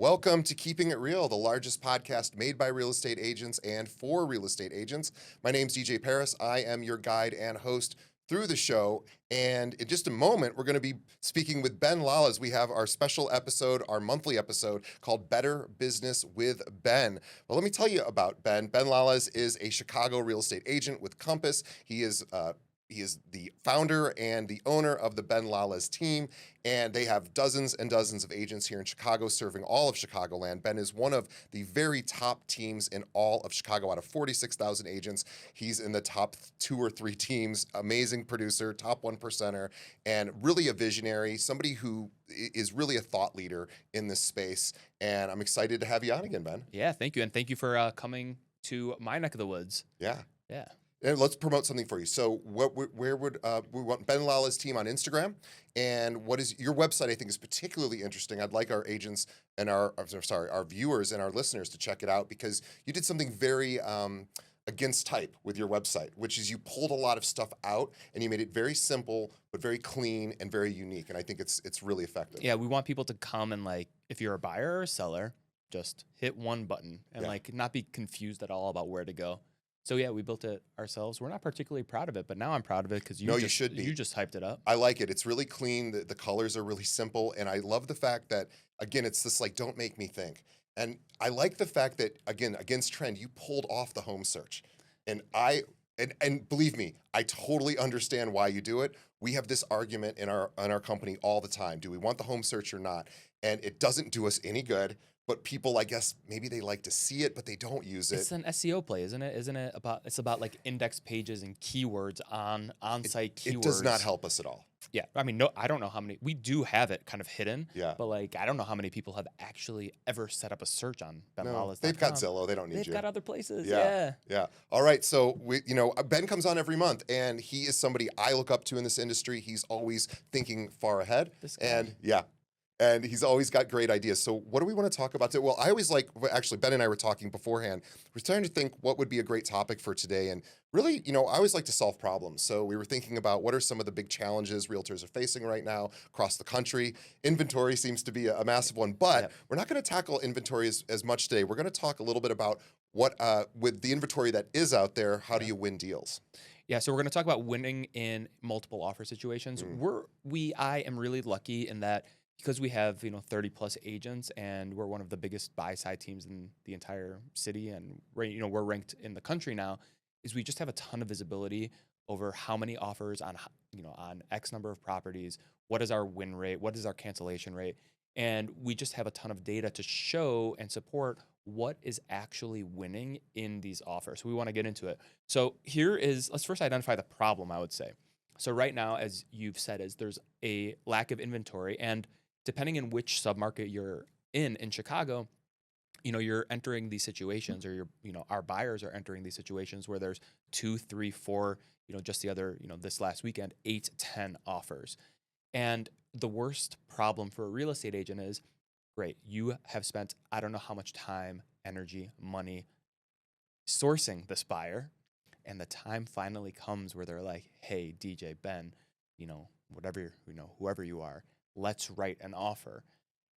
Welcome to Keeping It Real, the largest podcast made by real estate agents and for real estate agents. My name's DJ Paris. I am your guide and host through the show. And in just a moment, we're going to be speaking with Ben Lalez. We have our special episode, our monthly episode called Better Business with Ben. Well, let me tell you about Ben. Ben Lalez is a Chicago real estate agent with Compass. He is the founder and the owner of the Ben Lalez team, and they have dozens and dozens of agents here in Chicago serving all of Chicagoland. Ben is one of the very top teams in all of Chicago. Out of 46,000 agents, he's in the top 2 or 3 teams. Amazing producer, top 1%er, and really a visionary, somebody who is really a thought leader in this space. And I'm excited to have you on again, Ben. Yeah, thank you. And thank you for coming to my neck of the woods. Yeah. Yeah. And let's promote something for you. So where would we want Ben Lalez team on Instagram? And what is your website? I think is particularly interesting. I'd like our agents and our viewers and our listeners to check it out because you did something very against type with your website, which is you pulled a lot of stuff out and you made it very simple, but very clean and very unique. And I think it's really effective. Yeah, we want people to come and if you're a buyer or a seller, just hit one button and not be confused at all about where to go. So yeah, we built it ourselves. We're not particularly proud of it, but now I'm proud of it because you should be. You just hyped it up. I like it. It's really clean. The colors are really simple, and I love the fact that again, it's this don't make me think. And I like the fact that again, against trend, you pulled off the home search, and and believe me, I totally understand why you do it. We have this argument in our company all the time. Do we want the home search or not? And it doesn't do us any good. But people, I guess, maybe they like to see it, but they don't use it. It's an SEO play, isn't it? Isn't it about? It's about index pages and keywords on-site keywords. It does not help us at all. Yeah, I mean, no, I don't know how many. We do have it kind of hidden. Yeah. But I don't know how many people have actually ever set up a search on BenLalez.com. They've got Zillow. They don't need you. They've got other places. Yeah. All right. So Ben comes on every month, and he is somebody I look up to in this industry. He's always thinking far ahead. And he's always got great ideas. So what do we want to talk about today? Well, I always actually, Ben and I were talking beforehand. We're trying to think what would be a great topic for today. And really, I always like to solve problems. So we were thinking about what are some of the big challenges realtors are facing right now across the country. Inventory seems to be a massive one, but we're not going to tackle inventory as much today. We're going to talk a little bit about what, with the inventory that is out there, how do you win deals? Yeah, so we're going to talk about winning in multiple offer situations. I am really lucky in that because we have 30 plus agents and we're one of the biggest buy side teams in the entire city and we're ranked in the country now, is we just have a ton of visibility over how many offers on X number of properties, what is our win rate, what is our cancellation rate, and we just have a ton of data to show and support what is actually winning in these offers. So we want to get into it. So let's first identify the problem, I would say. So right now, as you've said, there's a lack of inventory, and depending on which submarket you're in Chicago, you're entering these situations, or our buyers are entering these situations where there's 2, 3, 4, just the other, this last weekend, 8, 10 offers. And the worst problem for a real estate agent is, great, you have spent, I don't know how much time, energy, money sourcing this buyer, and the time finally comes where they're like, hey, DJ, Ben, whatever, whoever you are, let's write an offer.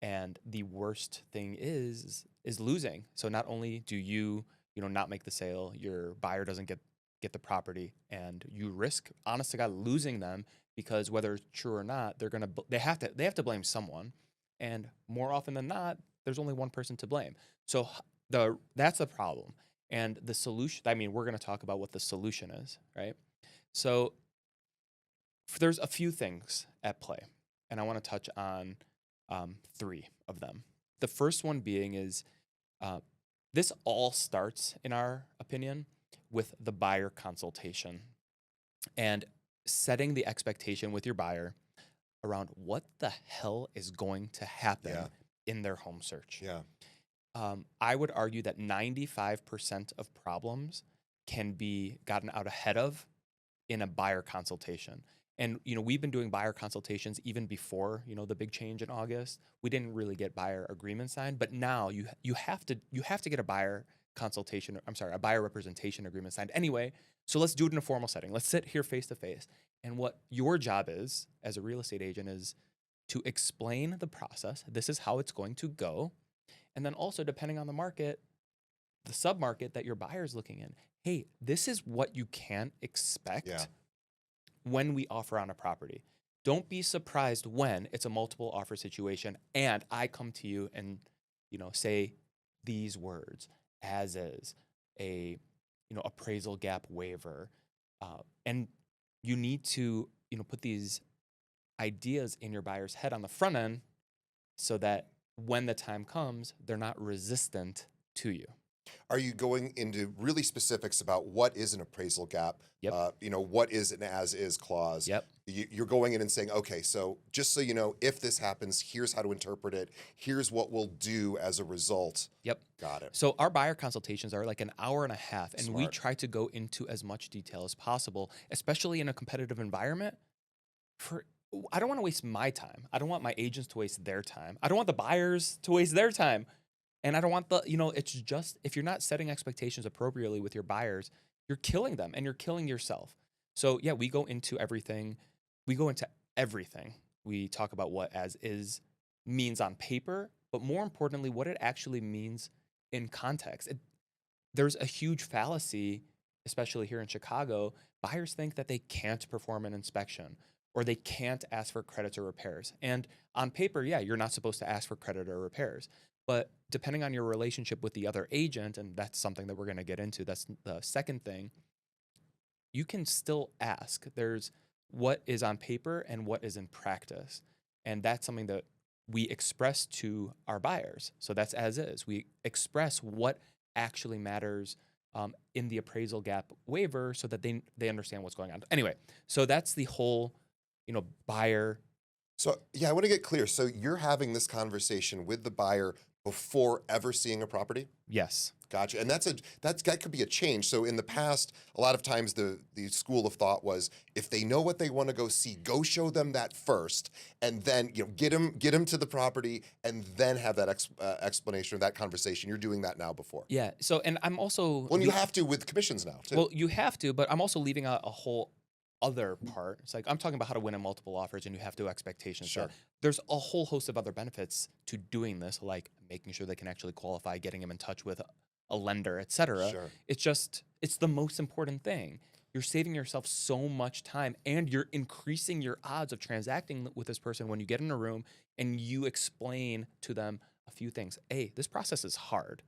And the worst thing is losing. So not only do you, not make the sale, your buyer doesn't get the property, and you risk, honest to God, losing them, because whether it's true or not, they have to blame someone. And more often than not, there's only one person to blame. So that's the problem. And the solution, we're going to talk about what the solution is, right? So there's a few things at play, and I want to touch on 3 of them. The first one being is this all starts, in our opinion, with the buyer consultation and setting the expectation with your buyer around what the hell is going to happen in their home search. Yeah. I would argue that 95% of problems can be gotten out ahead of in a buyer consultation. And, we've been doing buyer consultations even before, the big change in August. We didn't really get buyer agreements signed, but now you have to get a buyer representation agreement signed anyway. So let's do it in a formal setting. Let's sit here face to face. And what your job is as a real estate agent is to explain the process. This is how it's going to go. And then also, depending on the market, the sub-market that your buyer's looking in, hey, this is what you can expect when we offer on a property. Don't be surprised when it's a multiple offer situation and I come to you and, say these words, as is, a, appraisal gap waiver. And you need to, put these ideas in your buyer's head on the front end so that when the time comes, they're not resistant to you. Are you going into really specifics about what is an appraisal gap? Yep. What is an as-is clause? Yep. You're going in and saying, okay, so just so you know, if this happens, here's how to interpret it. Here's what we'll do as a result. Yep. Got it. So our buyer consultations are like an hour and a half, and we Smart. try to go into as much detail as possible, especially in a competitive environment. I don't want to waste my time. I don't want my agents to waste their time. I don't want the buyers to waste their time. And I don't want it's just, if you're not setting expectations appropriately with your buyers, you're killing them and you're killing yourself. So yeah, we go into everything. We talk about what as is means on paper, but more importantly, what it actually means in context. There's a huge fallacy, especially here in Chicago. Buyers think that they can't perform an inspection or they can't ask for credits or repairs. And on paper, yeah, you're not supposed to ask for credit or repairs. But depending on your relationship with the other agent, and that's something that we're going to get into, that's the second thing, you can still ask. There's what is on paper and what is in practice. And that's something that we express to our buyers. So that's as is. We express what actually matters in the appraisal gap waiver so that they understand what's going on. Anyway, so that's the whole, buyer. So yeah, I want to get clear. So you're having this conversation with the buyer before ever seeing a property? Yes. Gotcha. And that could be a change. So in the past, a lot of times the school of thought was if they know what they want to go see, go show them that first, and then get them to the property, and then have that explanation or that conversation. You're doing that now before. Yeah. So and I'm also Well, you have to with commissions now too. Well, you have to, but I'm also leaving out a whole other part. It's like I'm talking about how to win in multiple offers, and you have to expectations. Sure. There's a whole host of other benefits to doing this, like making sure they can actually qualify, getting them in touch with a lender, etc. Sure. It's the most important thing. You're saving yourself so much time, and you're increasing your odds of transacting with this person when you get in a room and you explain to them a few things. A, this process is hard,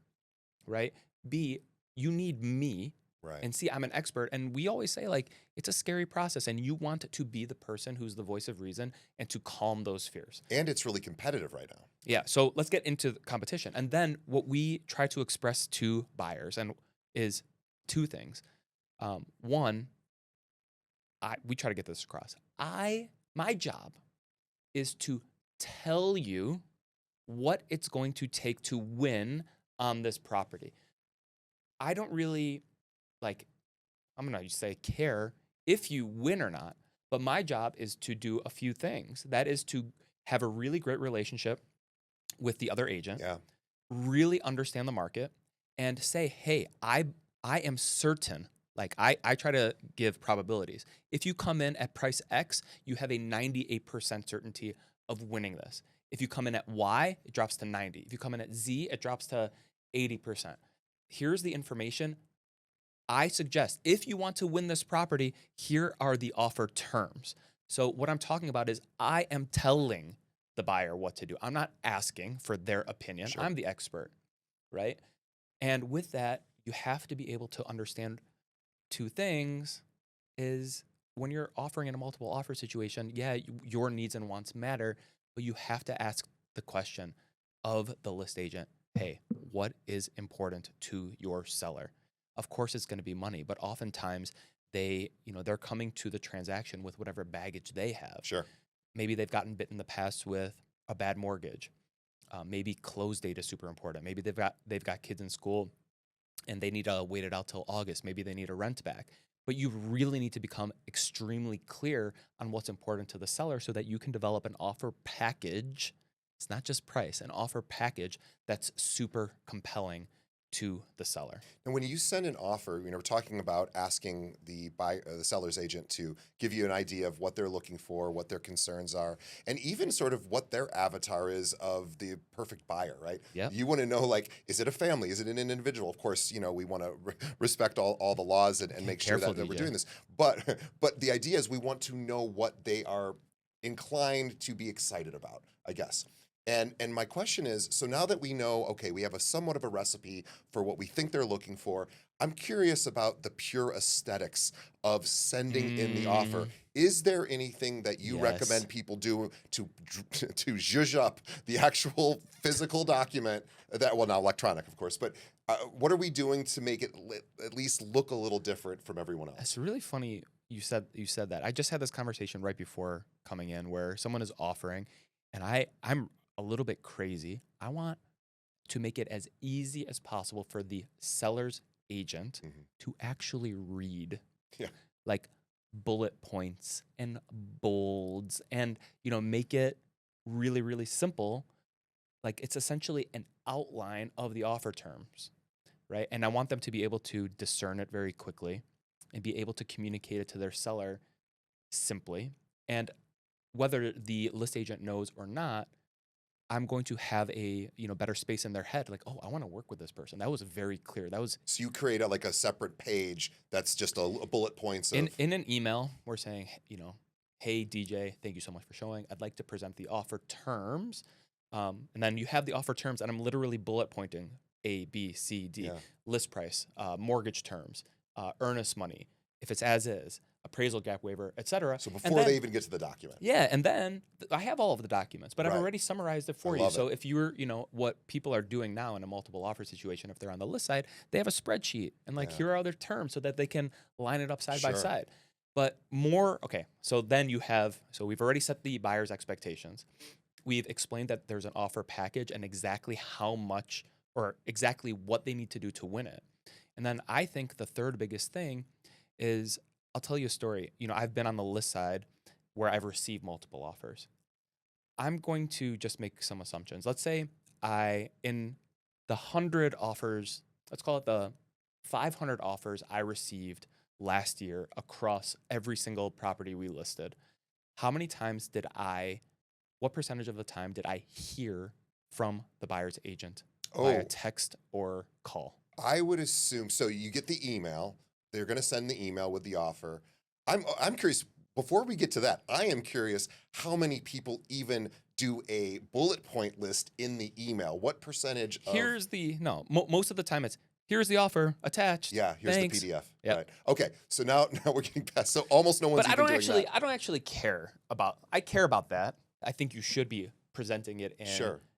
right? B, you need me. Right. And C, I'm an expert. And we always say, like, it's a scary process, and you want to be the person who's the voice of reason and to calm those fears. And it's really competitive right now. Yeah. So let's get into the competition. And then what we try to express to buyers is two things. One, we try to get this across. My job is to tell you what it's going to take to win on this property. I don't really I'm going to say care if you win or not, but my job is to do a few things. That is to have a really great relationship with the other agent, really understand the market, and say, hey, I am certain. Like I try to give probabilities. If you come in at price X, you have a 98% certainty of winning this. If you come in at Y, it drops to 90. If you come in at Z, it drops to 80%. Here's the information. I suggest if you want to win this property, here are the offer terms. So what I'm talking about is I am telling the buyer what to do. I'm not asking for their opinion. Sure. I'm the expert, right? And with that, you have to be able to understand two things is when you're offering in a multiple offer situation, yeah, your needs and wants matter, but you have to ask the question of the list agent, hey, what is important to your seller? Of course, it's going to be money, but oftentimes they're coming to the transaction with whatever baggage they have. Sure. Maybe they've gotten bit in the past with a bad mortgage. Maybe close date is super important. Maybe they've got kids in school and they need to wait it out till August. Maybe they need a rent back. But you really need to become extremely clear on what's important to the seller so that you can develop an offer package. It's not just price, an offer package that's super compelling to the seller. And when you send an offer, we're talking about asking the seller's agent to give you an idea of what they're looking for, what their concerns are, and even sort of what their avatar is of the perfect buyer, right? Yep. You want to know, like, is it a family? Is it an individual? Of course, we want to respect all the laws and make sure that we're doing this. But the idea is we want to know what they are inclined to be excited about, I guess. And my question is, so now that we know, okay, we have a somewhat of a recipe for what we think they're looking for, I'm curious about the pure aesthetics of sending in the offer. Is there anything that you recommend people do to zhuzh up the actual physical document that, well, not electronic, of course, but what are we doing to make it at least look a little different from everyone else? It's really funny you said that. I just had this conversation right before coming in where someone is offering, and I'm a little bit crazy. I want to make it as easy as possible for the seller's agent to actually read, like bullet points and bolds, and make it really, really simple. Like it's essentially an outline of the offer terms, right? And I want them to be able to discern it very quickly and be able to communicate it to their seller simply. And whether the list agent knows or not, I'm going to have a better space in their head. Like, oh, I want to work with this person. That was very clear. That was so you create a separate page that's just a bullet points of in an email. We're saying, hey DJ, thank you so much for showing. I'd like to present the offer terms, and then you have the offer terms, and I'm literally bullet pointing A, B, C, D, list price, mortgage terms, earnest money, if it's as is, appraisal gap waiver, etc. So before they even get to the document. Yeah, and then I have all of the documents, but I've already summarized it for you. So if you're, what people are doing now in a multiple offer situation, if they're on the list side, they have a spreadsheet and here are other terms so that they can line it up side by side. But so then we've already set the buyer's expectations. We've explained that there's an offer package and exactly how much or exactly what they need to do to win it. And then I think the third biggest thing is, I'll tell you a story. I've been on the list side where I've received multiple offers. I'm going to just make some assumptions. Let's say in the 100 offers, let's call it the 500 offers I received last year across every single property we listed. How many times what percentage of the time did I hear from the buyer's agent via text or call? I would assume, so you get the email, they're going to send the email with the offer. I'm curious, before we get to that, I am curious how many people even do a bullet point list in the email. What percentage most of the time it's, here's the offer attached. Yeah, here's Thanks. the PDF. Yep. Right. Okay, so now we're getting past, so almost no one's But even doing that. I don't actually care about that. I think you should be presenting it in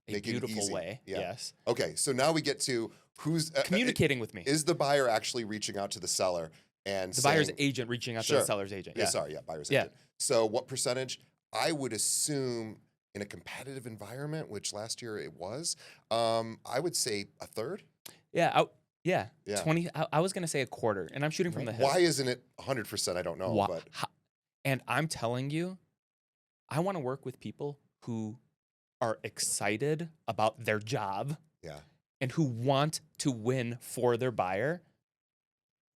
a beautiful way. Yeah. Yes. Okay, so now we get to who's communicating with me. Is the buyer actually reaching out to the seller and the buyer's agent reaching out to the seller's agent? Yeah. Buyer's agent. So what percentage? I would assume in a competitive environment, which last year it was, I would say a third. Yeah. 20. I was going to say a quarter, and I'm shooting from the hip. Why isn't it 100%? I don't know. And I'm telling you, I want to work with people who are excited about their job. Yeah. And who want to win for their buyer.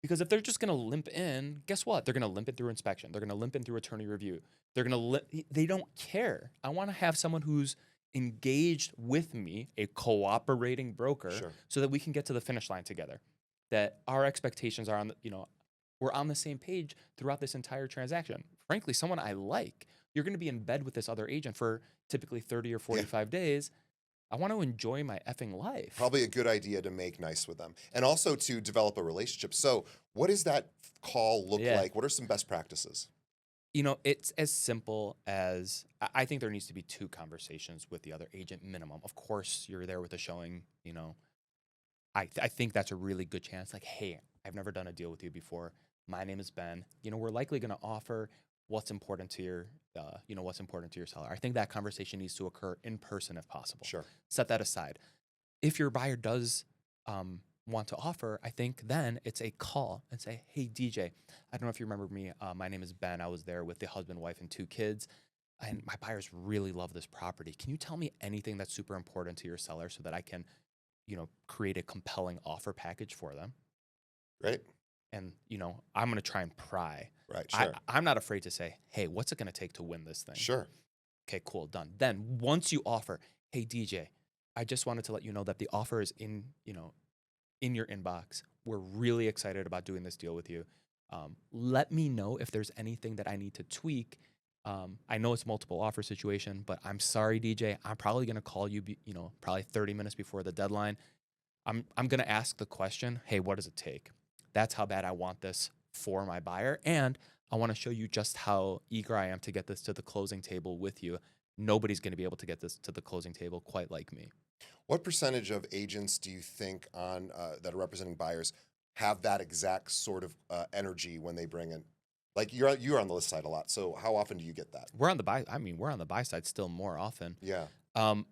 Because if they're just going to limp in, guess what? They're going to limp it through inspection. They're going to limp in through attorney review. They don't care. I want to have someone who's engaged with me, a cooperating broker, so that we can get to the finish line together. That our expectations are we're on the same page throughout this entire transaction. Frankly, someone I like. You're going to be in bed with this other agent for typically 30 or 45 days. I want to enjoy my effing life. Probably a good idea to make nice with them and also to develop a relationship. So what does that call look like? What are some best practices? It's as simple as I think there needs to be 2 conversations with the other agent minimum. Of course, you're there with a showing, I think that's a really good chance. Like, hey, I've never done a deal with you before. My name is Ben. We're likely going to offer what's important to your seller. I think that conversation needs to occur in person if possible. Sure. Set that aside. If your buyer does want to offer, I think then it's a call and say, hey, DJ, I don't know if you remember me. My name is Ben. I was there with the husband, wife, and 2 kids. And my buyers really love this property. Can you tell me anything that's super important to your seller so that I can, create a compelling offer package for them. Right. And, I'm going to try and pry. Right. Sure. I'm not afraid to say, hey, what's it going to take to win this thing? Sure. Okay, cool, done. Then once you offer, hey, DJ, I just wanted to let you know that the offer is in your inbox. We're really excited about doing this deal with you. Let me know if there's anything that I need to tweak. I know it's multiple offer situation, but I'm sorry, DJ. I'm probably going to call you, probably 30 minutes before the deadline. I'm going to ask the question, hey, what does it take? That's how bad I want this for my buyer. And I want to show you just how eager I am to get this to the closing table with you. Nobody's going to be able to get this to the closing table quite like me. What percentage of agents do you think that are representing buyers have that exact sort of energy when they bring in? Like you're on the list side a lot, so how often do you get that? We're on the buy side still more often. Yeah. I'm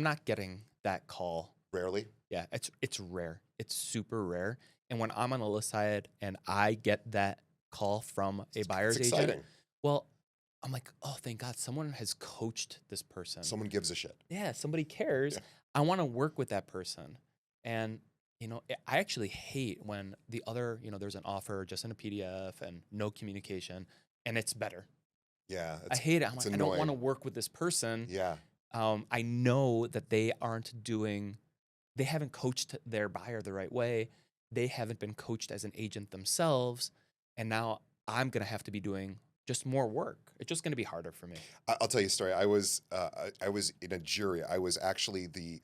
not getting that call. Rarely. Yeah, it's rare. It's super rare. And when I'm on the list side and I get that call from a buyer's It's agent, exciting. well, I'm like, oh, thank God, someone has coached this person. Someone gives a shit. Yeah, somebody cares. Yeah. I want to work with that person. And, I actually hate when the other, there's an offer just in a PDF and no communication, and it's better. Yeah. I hate it. I'm like, annoying. I don't want to work with this person. Yeah. I know that they haven't coached their buyer the right way. They haven't been coached as an agent themselves. And now I'm going to have to be doing just more work. It's just going to be harder for me. I'll tell you a story. I was in a jury. I was actually the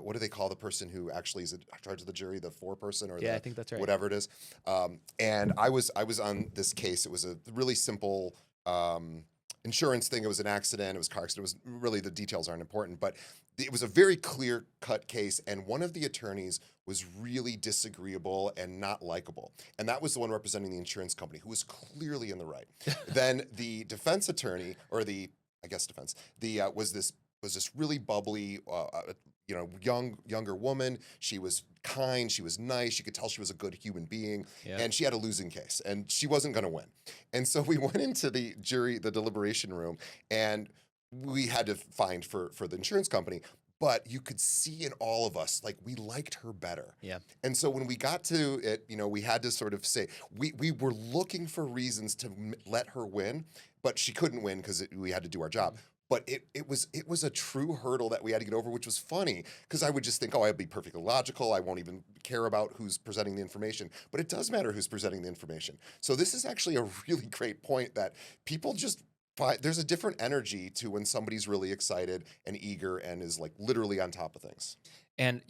what do they call the person who actually is in charge of the jury? The foreperson or I think that's right. Whatever it is. And I was on this case. It was a really simple insurance thing. It was an accident. It was a car accident. It was really, the details aren't important, but it was a very clear-cut case. And one of the attorneys was really disagreeable and not likable. And that was the one representing the insurance company, who was clearly in the right. Then the defense attorney, or defense, was this really bubbly, younger woman. She was kind, she was nice, you could tell she was a good human being, and she had a losing case, and she wasn't going to win. And so we went into the deliberation room, and we had to find for the insurance company, but you could see in all of us, like, we liked her better. Yeah. And so when we got to it, we had to sort of say, we were looking for reasons to let her win, but she couldn't win because we had to do our job. But it was a true hurdle that we had to get over, which was funny because I would just think, oh, I'll be perfectly logical. I won't even care about who's presenting the information. But it does matter who's presenting the information. So this is actually a really great point that people just find. There's a different energy to when somebody's really excited and eager and is like literally on top of things. And,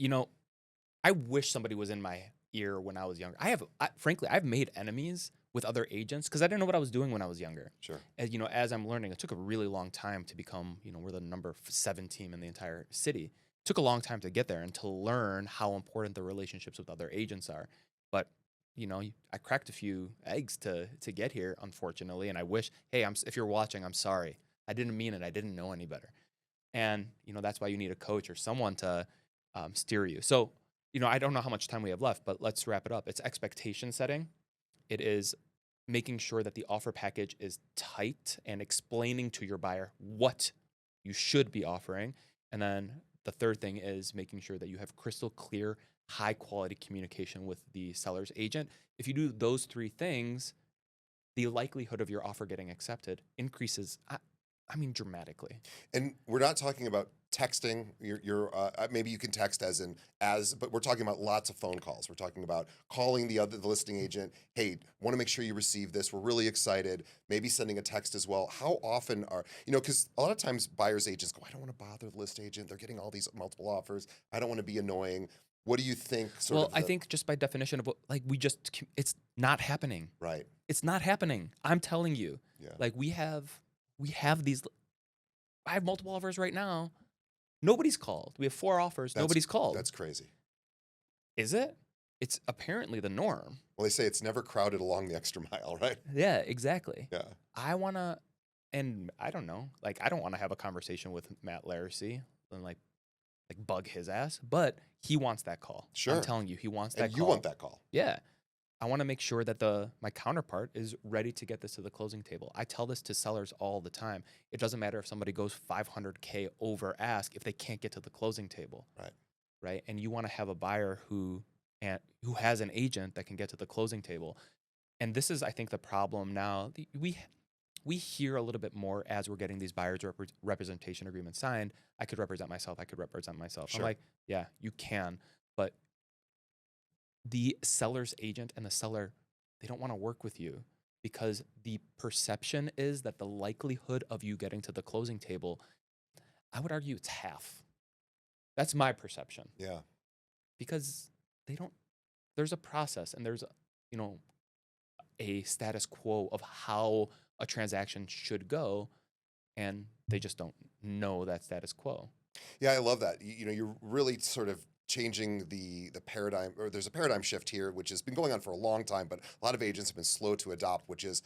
I wish somebody was in my ear when I was younger. Frankly, I've made enemies with other agents because I didn't know what I was doing when I was younger. Sure. As I'm learning, it took a really long time to become, we're the number 7 team in the entire city. It took a long time to get there and to learn how important the relationships with other agents are. But, I cracked a few eggs to get here, unfortunately. And I wish, hey, if you're watching, I'm sorry. I didn't mean it. I didn't know any better. And, that's why you need a coach or someone to steer you. So, I don't know how much time we have left, but let's wrap it up. It's expectation setting. It is making sure that the offer package is tight and explaining to your buyer what you should be offering. And then the third thing is making sure that you have crystal clear, high quality communication with the seller's agent. If you do those 3 things, the likelihood of your offer getting accepted increases, dramatically. And we're not talking about texting. Maybe you can text but we're talking about lots of phone calls. We're talking about calling the listing agent. Hey, want to make sure you receive this. We're really excited. Maybe sending a text as well. How often because a lot of times buyers agents go, I don't want to bother the list agent. They're getting all these multiple offers. I don't want to be annoying. What do you think? I think just by definition of it's not happening. Right. It's not happening. I'm telling you. Yeah. Like we have these. I have multiple offers right now. Nobody's called. We have 4 offers. Nobody's called. That's crazy. Is it? It's apparently the norm. Well, they say it's never crowded along the extra mile, right? Yeah, exactly. Yeah. I want to, and I don't know, I don't want to have a conversation with Matt Larissy and bug his ass, but he wants that call. Sure. I'm telling you, he wants that call. You want that call. Yeah. I want to make sure that my counterpart is ready to get this to the closing table. I tell this to sellers all the time. It doesn't matter if somebody goes $500K over ask if they can't get to the closing table. Right. right? And you want to have a buyer who has an agent that can get to the closing table. And this is, I think, the problem now. We hear a little bit more as we're getting these buyers representation agreements signed. I could represent myself. I could represent myself. I'm Sure. like, yeah, you can, but the seller's agent and the seller, they don't want to work with you because the perception is that the likelihood of you getting to the closing table, I would argue it's half. That's my perception Yeah. because they don't, there's a process and there's, you know, a status quo of how a transaction should go, and they just don't know that status quo. Yeah, I love that. You know, you're really sort of changing the paradigm, or there's a paradigm shift here, which has been going on for a long time, but a lot of agents have been slow to adopt, which is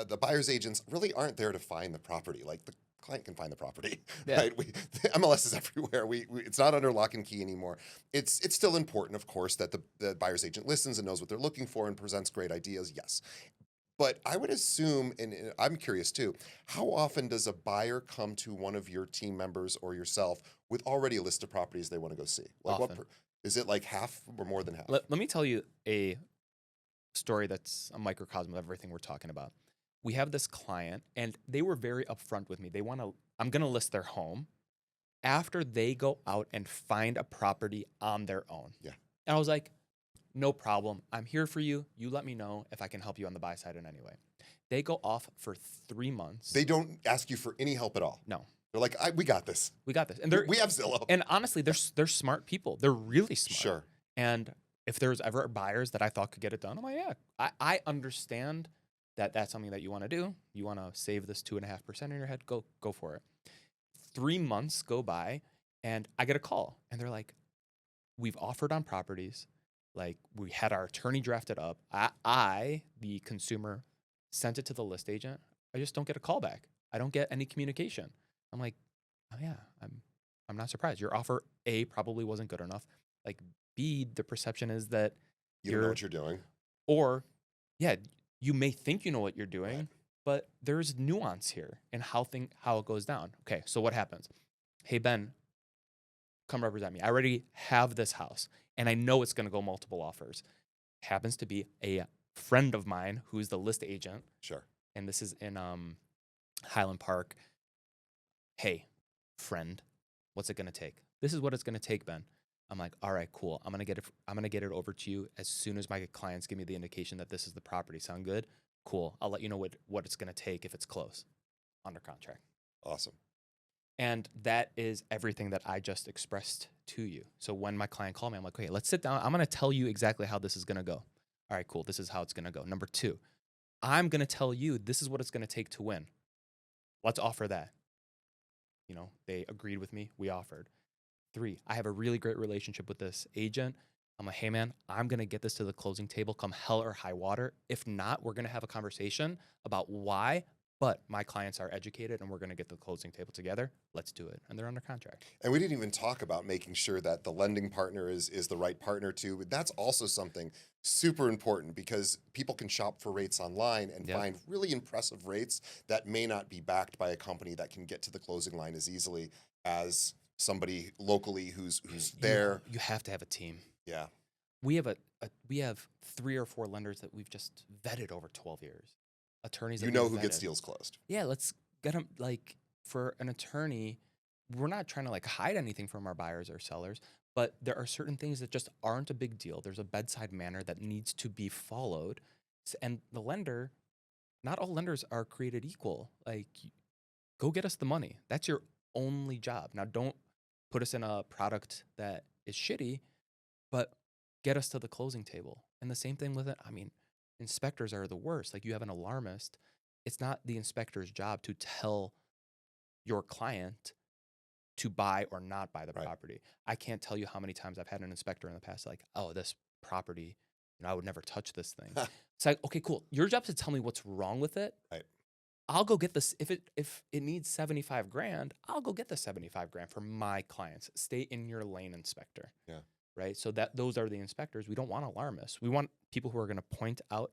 the buyer's agents really aren't there to find the property. Like the client can find the property, Yeah. right? The MLS is everywhere. It's not under lock and key anymore. It's still important, of course, that the buyer's agent listens and knows what they're looking for and presents great ideas. Yes. But I would assume, and I'm curious too, how often does a buyer come to one of your team members or yourself with already a list of properties they want to go see? Like Often. Is it like half or more than half? Let me tell you a story that's a microcosm of everything we're talking about. We have this client, and they were very upfront with me. I'm going to list their home after they go out and find a property on their own. Yeah. And I was like, no problem. I'm here for you. You let me know if I can help you on the buy side in any way. They go off for 3 months. They don't ask you for any help at all. No. They're like, we got this. We got this. And We have Zillow. And honestly, they're smart people. They're really smart. Sure. And if there's ever buyers that I thought could get it done, I'm like, yeah, I understand that that's something that you want to do. You want to save this 2.5% in your head. Go for it. 3 months go by, and I get a call, and they're like, we've offered on properties. Like, we had our attorney drafted up. I, the consumer, sent it to the list agent. I just don't get a call back. I don't get any communication. I'm like, oh yeah, I'm not surprised. Your offer, A, probably wasn't good enough. Like, B, the perception is that You don't know what you're doing. or yeah, you may think you know what you're doing, Right. but there's nuance here in how it goes down. Okay, so what happens? Hey Ben, come represent me. I already have this house and I know it's going to go multiple offers. Happens to be a friend of mine who's the list agent, Sure. and this is in Highland Park. Hey, friend, what's it going to take? This is what it's going to take, Ben. I'm like, all right, cool. I'm going to get it over to you as soon as my clients give me the indication that this is the property. Sound good? Cool. I'll let you know what it's going to take if it's close. Under contract. Awesome. And that is everything that I just expressed to you. So when my client called me, I'm like, okay, let's sit down. I'm going to tell you exactly how this is going to go. All right, cool. This is how it's going to go. Number 2, I'm going to tell you this is what it's going to take to win. Let's offer that. You know, they agreed with me. We offered. 3, I have a really great relationship with this agent. I'm like, hey man, I'm going to get this to the closing table come hell or high water. If not, we're going to have a conversation about why, but my clients are educated and we're going to get the closing table together. Let's do it. And they're under contract. And we didn't even talk about making sure that the lending partner is the right partner too. But that's also something super important because people can shop for rates online and Yep. find really impressive rates that may not be backed by a company that can get to the closing line as easily as somebody locally who's there. You have to have a team. Yeah. We have 3 or 4 lenders that we've just vetted over 12 years. Attorneys that You know we've who gets vetted. deals closed. Yeah, let's get them. Like, for an attorney, we're not trying to like hide anything from our buyers or sellers, but there are certain things that just aren't a big deal. There's a bedside manner that needs to be followed. And the lender, not all lenders are created equal. Like, go get us the money. That's your only job. Now, don't put us in a product that is shitty, but get us to the closing table. And the same thing with it. I mean, inspectors are the worst. Like, you have an alarmist. It's not the inspector's job to tell your client to buy or not buy the Right. property. I can't tell you how many times I've had an inspector in the past like, oh, this property, I would never touch this thing. It's like, okay, cool. Your job is to tell me what's wrong with it. Right. I'll go get this. If it needs 75 grand, I'll go get the 75 grand for my clients. Stay in your lane, inspector. Yeah. Right. So those are the inspectors. We don't want alarmists. We want people who are going to point out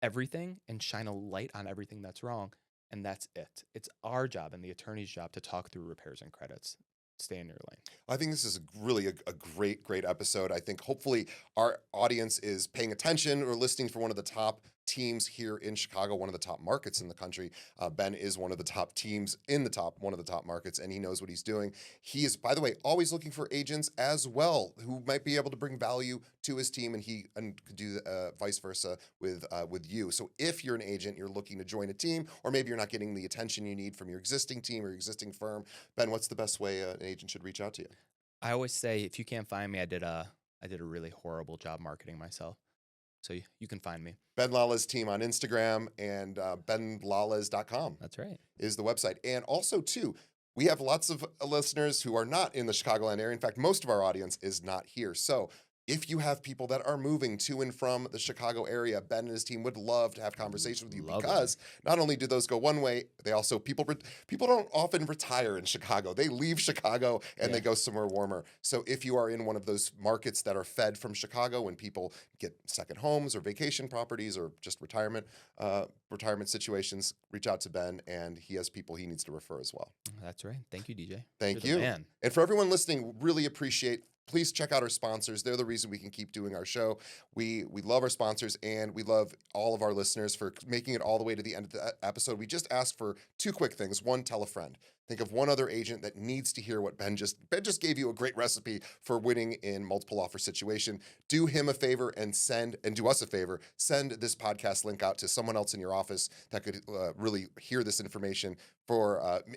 everything and shine a light on everything that's wrong. And that's it. It's our job and the attorney's job to talk through repairs and credits. stay in your lane. I think this is really a great episode. I think hopefully our audience is paying attention or listening for one of the top teams here in Chicago, one of the top markets in the country. Ben is one of the top teams in one of the top markets, and he knows what he's doing. He is, by the way, always looking for agents as well who might be able to bring value to his team, and could do vice versa with you. So if you're an agent, you're looking to join a team, or maybe you're not getting the attention you need from your existing team or your existing firm, Ben, what's the best way an agent should reach out to you? I always say, if you can't find me, I did a really horrible job marketing myself. So you can find me. Ben Lalez team on Instagram, and benlalez.com. That's right. Is the website. And also, too, we have lots of listeners who are not in the Chicagoland area. In fact, most of our audience is not here. So if you have people that are moving to and from the Chicago area, Ben and his team would love to have conversations with you, because not only do those go one way, they also, people don't often retire in Chicago. They leave Chicago and they go somewhere warmer. So if you are in one of those markets that are fed from Chicago, when people get second homes or vacation properties or just retirement situations, reach out to Ben, and he has people he needs to refer as well. That's right. Thank you, DJ. Thank you. Man. And for everyone listening, really appreciate. Please check out our sponsors. They're the reason we can keep doing our show. We love our sponsors, and we love all of our listeners for making it all the way to the end of the episode. We just ask for two quick things. One, tell a friend. Think of one other agent that needs to hear what Ben just gave you a great recipe for winning in multiple offer situation. Do him a favor and do us a favor. Send this podcast link out to someone else in your office that could really hear this information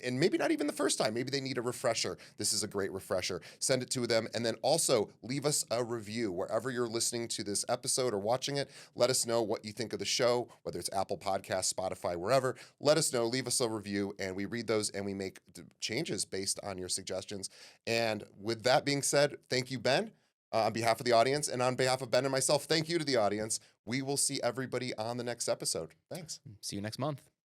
and maybe not even the first time. Maybe they need a refresher. This is a great refresher. Send it to them, and then also leave us a review wherever you're listening to this episode or watching it. Let us know what you think of the show, whether it's Apple Podcasts, Spotify, wherever. Let us know. Leave us a review, and we read those and we make changes based on your suggestions. And with that being said, thank you, Ben, on behalf of the audience, and on behalf of Ben and myself, thank you to the audience. We will see everybody on the next episode. Thanks. See you next month.